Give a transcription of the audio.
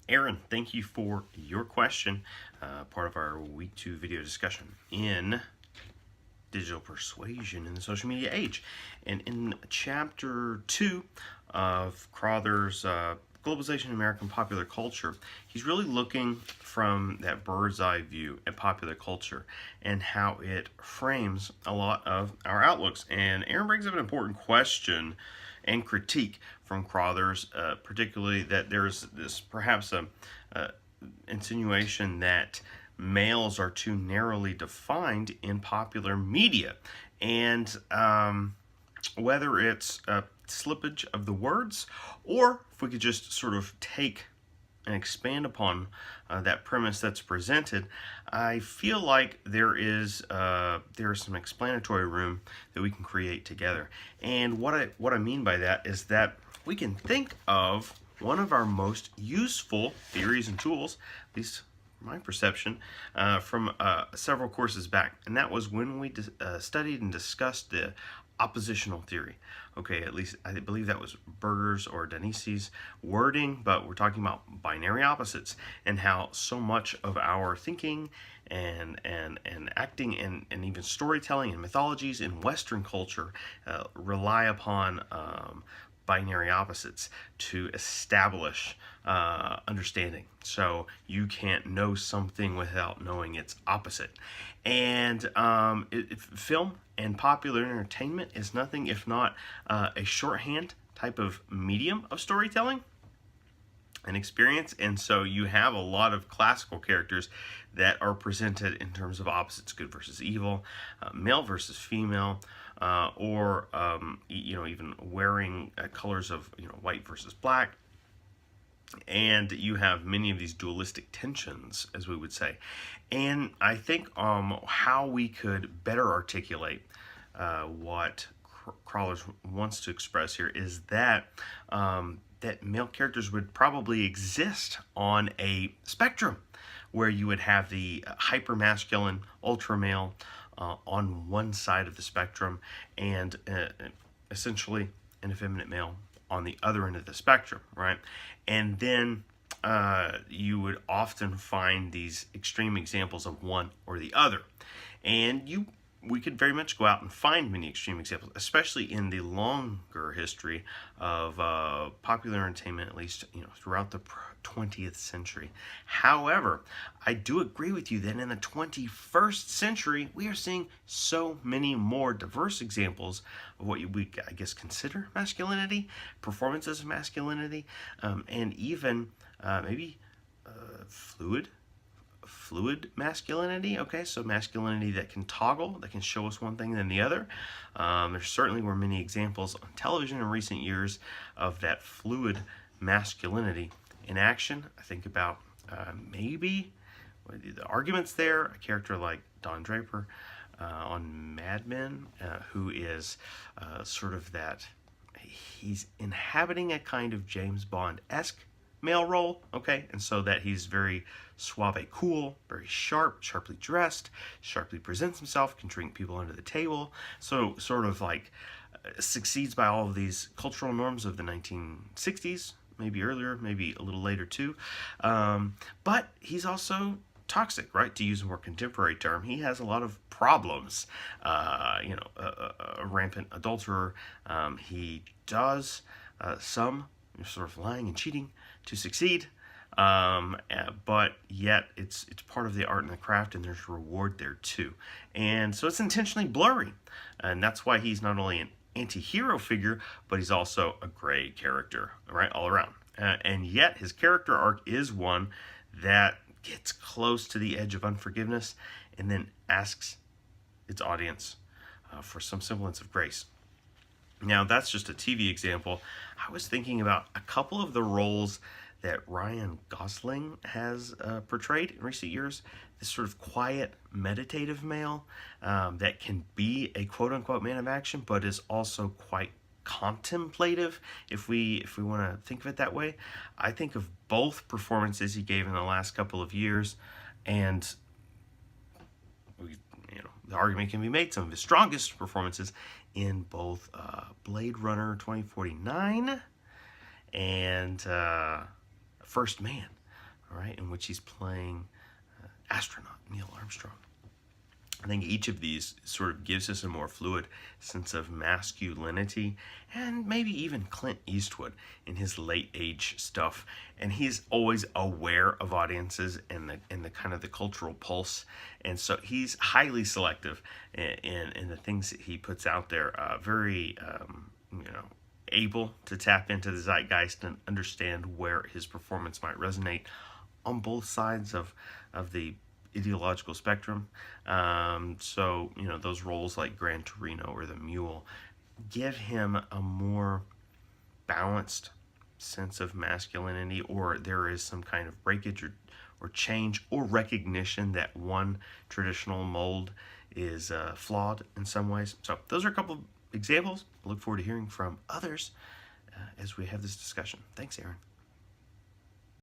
Aaron, thank you for your question. Part of our week 2 video discussion in digital persuasion in the social media age. And in chapter 2 of Crowther's Globalization in American Popular Culture, he's really looking from that bird's eye view at popular culture and how it frames a lot of our outlooks. And Aaron brings up an important question and critique from Crowther's, particularly that there's this perhaps a insinuation that males are too narrowly defined in popular media, and whether it's a slippage of the words, or if we could just sort of take and expand upon that premise that's presented, I feel like there is some explanatory room that we can create together. And what I mean by that is that we can think of one of our most useful theories and tools, at least my perception, from several courses back, and that was when we studied and discussed the oppositional theory. Okay, at least I believe that was Berger's or Denise's wording, but we're talking about binary opposites and how so much of our thinking and acting and even storytelling and mythologies in Western culture rely upon binary opposites to establish understanding. So you can't know something without knowing its opposite. And film and popular entertainment is nothing if not a shorthand type of medium of storytelling and experience. And so you have a lot of classical characters that are presented in terms of opposites, good versus evil, male versus female, or even wearing colors of white versus black. And you have many of these dualistic tensions, as we would say. And I think how we could better articulate what Crowther wants to express here is that that male characters would probably exist on a spectrum where you would have the hyper-masculine, ultra-male on one side of the spectrum, and essentially an effeminate male on the other end of the spectrum, right? And then you would often find these extreme examples of one or the other. And we could very much go out and find many extreme examples, especially in the longer history of popular entertainment, at least throughout the 20th century. However, I do agree with you that in the 21st century, we are seeing so many more diverse examples of what we, I guess, consider masculinity, performances of masculinity, and even maybe fluid masculinity. Okay, so masculinity that can toggle, that can show us one thing then the other. There certainly were many examples on television in recent years of that fluid masculinity in action. I think about maybe the arguments there, a character like Don Draper on Mad Men, who is sort of that, he's inhabiting a kind of James Bond-esque male role, okay, and so that he's very suave, cool, very sharply dressed, sharply presents himself, can drink people under the table, so sort of like succeeds by all of these cultural norms of the 1960s, maybe earlier, maybe a little later too, but he's also toxic, right? To use a more contemporary term, he has a lot of problems. A rampant adulterer. He does some sort of lying and cheating to succeed, but yet it's part of the art and the craft, and there's reward there too. And so it's intentionally blurry, and that's why he's not only an anti-hero figure, but he's also a gray character, right, all around. And yet his character arc is one that gets close to the edge of unforgiveness and then asks its audience for some semblance of grace. Now, that's just a TV example. I was thinking about a couple of the roles that Ryan Gosling has portrayed in recent years. This sort of quiet, meditative male that can be a quote-unquote man of action, but is also quite contemplative, if we want to think of it that way. I think of both performances he gave in the last couple of years, and the argument can be made some of his strongest performances in both Blade Runner 2049 and First Man. all right, in which he's playing astronaut Neil Armstrong. I think each of these sort of gives us a more fluid sense of masculinity, and maybe even Clint Eastwood in his late age stuff. And he's always aware of audiences and the kind of the cultural pulse, and so he's highly selective in the things that he puts out there. Very able to tap into the zeitgeist and understand where his performance might resonate on both sides of the ideological spectrum. So, those roles like Gran Torino or The Mule give him a more balanced sense of masculinity, or there is some kind of breakage or change or recognition that one traditional mold is flawed in some ways. So, those are a couple of examples. I look forward to hearing from others as we have this discussion. Thanks, Aaron.